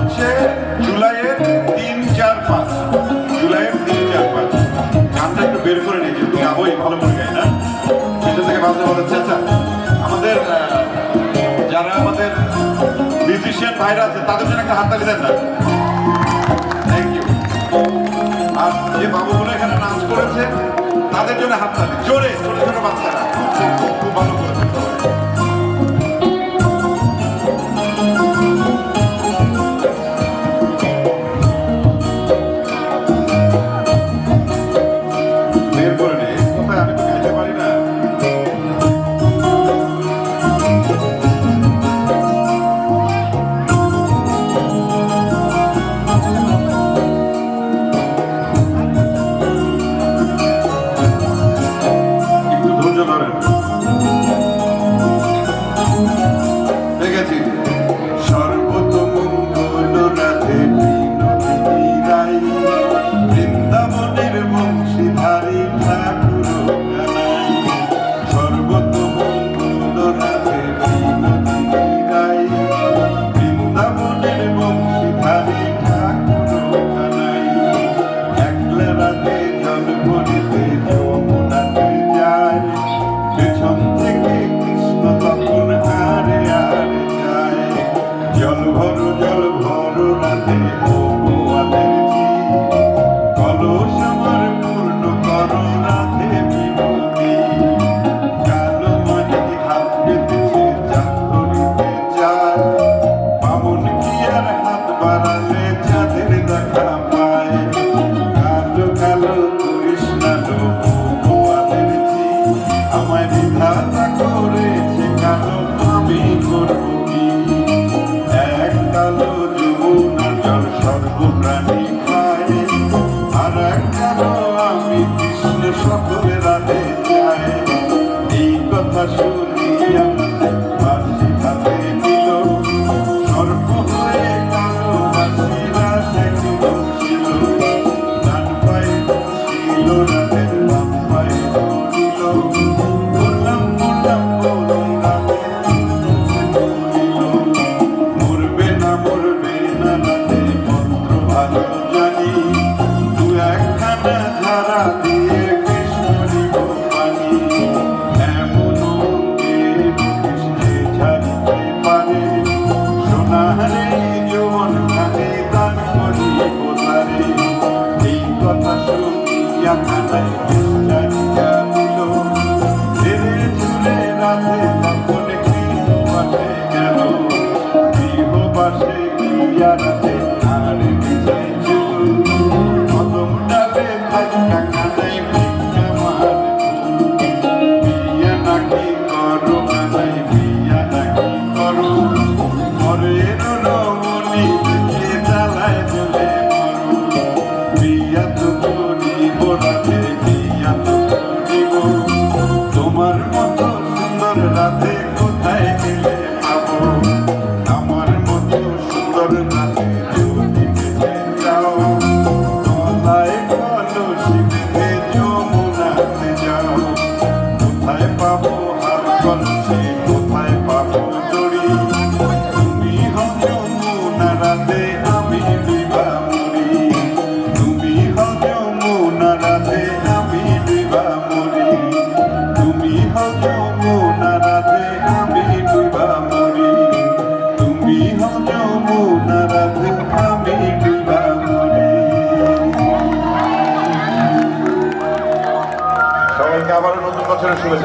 হচ্ছে জুলাইয়ের 3, 4, 5, জুলাইয়ের 3, 4, 5। গানটা একটু বের করে নিই, যেহেতু গাবই ভালো মনে গাই না, সেটা থেকে বাজে বলেছে। আচ্ছা, আমাদের যারা আমাদের মিউজিশিয়ান ভাইরা আছে তাদের জন্য একটা হাততালি দেন না? Thank you. আর যে বাবুগুলো এখানে নাচ করেছে তাদের জন্য হাততালি জোরে, ছোট ছোট বাচ্চারা খুব ভালো করেছে। বের করে নে, কোথায়? আমি তো গাইতে পারি না। দেখেছি সর্বতমঙ্গল রাধে বিনোদিনী রাই, বৃন্দাবনের বংশীধারী ঠাকুর কানাই। সর্বতমঙ্গল রাধে বিনোদিনী রাই, বৃন্দাবনের বংশীধারী ঠাকুর কানাই। একলা রাধে জল ভরিতে যমুনাতে যায়, পেছন থেকে কৃষ্ণ তখন আরে আরে যায়। জল ভরো রাধে ও গোয়ালের জি, কলস আমার পূর্ণ করো রাধে বিনোদী। কালো মাঝি হাত পেতেছে চাঁদ ধরিতে যায়, বামন কি আর হাত বাড়ালে চাঁদের দেখা পায়। কালো কালো করিস না লোক গোয়ালের জি, আমায় বিধাতা করেছে কালো, আমি করব কি? এক কালো যমুনার জল সর্বপ্রাণী খায়, আর এক কালো আমি কৃষ্ণ সকলে রাধে যায়। এই কথা শুনিয়া বাঁশি হাতে নিল, সর্প হয়ে কালো বাঁশিরা দেখল ছিল। ডান পায়ে ছিল রাধের, বাম পায়ে ধরিল, বললাম বললাম বলি রাধে বলিল। মরবে না রাধে মন্ত্র ভালো জানি, দু একখানা ধারা দিয়ে কৃষ্ণ দিব পানি। এমন কৃষ্ণে ঝাড়িতে পারে, সোনারে যৌবন খানে দান করি বোতারে। এই কথা শুনিয়া খানায় কৃষ্ণারিয়া দিল, ছেড়ে ছুড়ে রাধে তখন গৃহবাসে গেল। গৃহবাসে গিয়া রাধে আর বিজয় ছিল, কদম ডালে থাকা কানাই ভিক্ষা মার। বিয়া নাকি করো কানাই, বিয়া নাকি করো, মরের রমণী দেখে জ্বালায় জ্বলে মরো। বিয়া তো করিব রাধে, বিয়া তো করিব, তোমার মতো সুন্দর রাধে কোথায় গেলে পাবো? আমার মতো সুন্দর রাধে যদি পেতে চাও, গলায় কলসি বেঁধে যমুনাতে যাও। কোথায় পাবো হার কলসি, কোথায় পাবো দড়ি? তুমি হও যমুনা রাধে, আমি বিভা মরি। তুমি হও যমুনা রাধে, আমি বিভা মরি। তুমি হও যমুনা রাধে, আমি বিভা মরি। তুমি হও যমুনা রাধে, আমি বিভা মরি। সবাইকে আবারও নতুন বছরের শুভেচ্ছা।